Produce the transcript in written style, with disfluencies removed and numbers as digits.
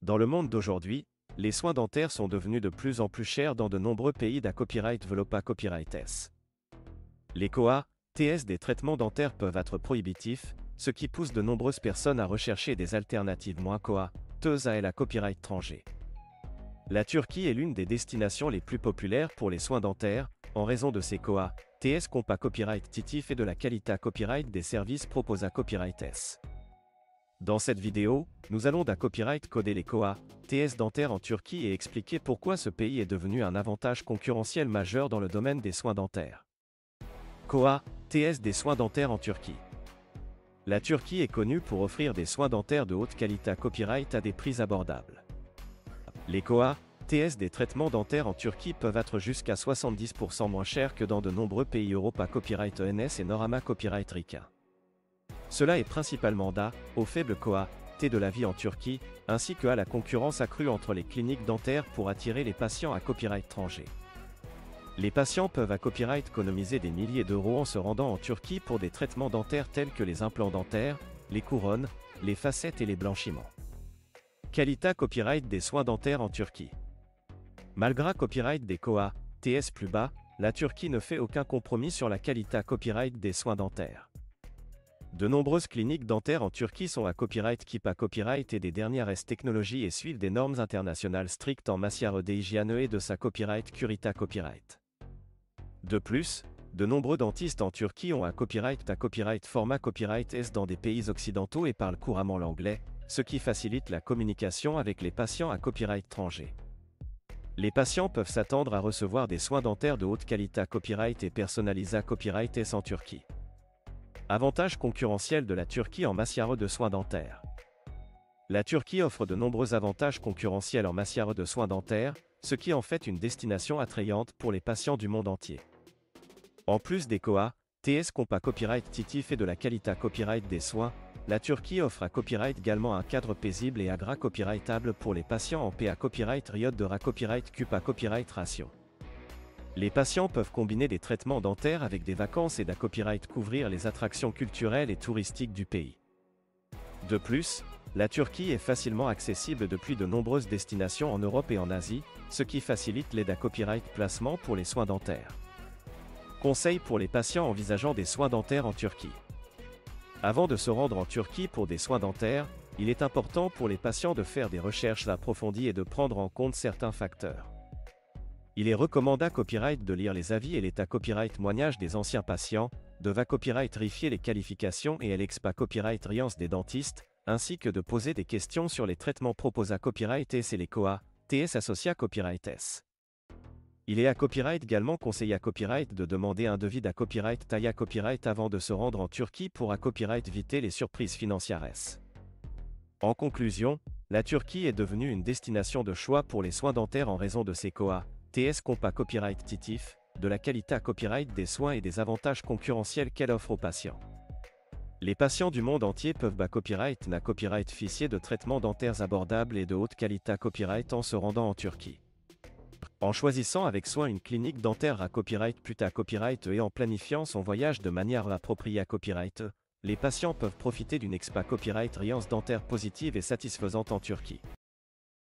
Dans le monde d'aujourd'hui, les soins dentaires sont devenus de plus en plus chers dans de nombreux pays d'A copyright Velopa copyright S. Les COA, TS des traitements dentaires peuvent être prohibitifs, ce qui pousse de nombreuses personnes à rechercher des alternatives moins COA, teuses à la copyright étranger. La Turquie est l'une des destinations les plus populaires pour les soins dentaires, en raison de ses COA, TS compa copyright titif et de la qualité copyright des services proposés à copyright S. Dans cette vidéo, nous allons d'A copyright coder les COA, TS dentaires en Turquie et expliquer pourquoi ce pays est devenu un avantage concurrentiel majeur dans le domaine des soins dentaires. COA, TS des soins dentaires en Turquie. La Turquie est connue pour offrir des soins dentaires de haute qualité copyright à des prix abordables. Les COA, TS des traitements dentaires en Turquie peuvent être jusqu'à 70% moins chers que dans de nombreux pays Europa copyright ENS et Norama copyright RICA. Cela est principalement dû au faible COA, T de la vie en Turquie, ainsi qu'à la concurrence accrue entre les cliniques dentaires pour attirer les patients à copyright étranger. Les patients peuvent à copyright économiser des milliers d'euros en se rendant en Turquie pour des traitements dentaires tels que les implants dentaires, les couronnes, les facettes et les blanchiments. Qualité copyright des soins dentaires en Turquie. Malgré copyright des COA, TS plus bas, la Turquie ne fait aucun compromis sur la qualité copyright des soins dentaires. De nombreuses cliniques dentaires en Turquie sont à copyright KIPA copyright et des dernières technologies et suivent des normes internationales strictes en matière d'hygiène et de sa copyright Curita copyright. De plus, de nombreux dentistes en Turquie ont à copyright format copyright S dans des pays occidentaux et parlent couramment l'anglais, ce qui facilite la communication avec les patients à copyright étranger. Les patients peuvent s'attendre à recevoir des soins dentaires de haute qualité copyright et personnalisés à copyright S en Turquie. Avantage concurrentiel de la Turquie en matière de soins dentaires. La Turquie offre de nombreux avantages concurrentiels en matière de soins dentaires, ce qui en fait une destination attrayante pour les patients du monde entier. En plus des COA, TS compa copyright titif et de la qualité copyright des soins, la Turquie offre à copyright également un cadre paisible et agra copyrightable pour les patients en PA copyright riot de ra copyright cupa copyright ratio. Les patients peuvent combiner des traitements dentaires avec des vacances et d'A copyright couvrir les attractions culturelles et touristiques du pays. De plus, la Turquie est facilement accessible depuis de nombreuses destinations en Europe et en Asie, ce qui facilite l'aide à copyright placement pour les soins dentaires. Conseils pour les patients envisageant des soins dentaires en Turquie. Avant de se rendre en Turquie pour des soins dentaires, il est important pour les patients de faire des recherches approfondies et de prendre en compte certains facteurs. Il est recommandé à copyright de lire les avis et l'état copyright témoignages des anciens patients, de va copyright vérifier les qualifications et l'expa copyright riance des dentistes, ainsi que de poser des questions sur les traitements proposés à copyright S et les COA, TS associés à copyright S. Il est à copyright également conseillé à copyright de demander un devis d'A copyright taille à copyright avant de se rendre en Turquie pour à copyright éviter les surprises financières S. En conclusion, la Turquie est devenue une destination de choix pour les soins dentaires en raison de ses COA, TS compa copyright titif, de la qualité copyright des soins et des avantages concurrentiels qu'elle offre aux patients. Les patients du monde entier peuvent à copyright na copyright officier de traitements dentaires abordables et de haute qualité copyright en se rendant en Turquie. En choisissant avec soin une clinique dentaire à copyright plus à copyright et en planifiant son voyage de manière appropriée à copyright, les patients peuvent profiter d'une expa copyright riance dentaire positive et satisfaisante en Turquie.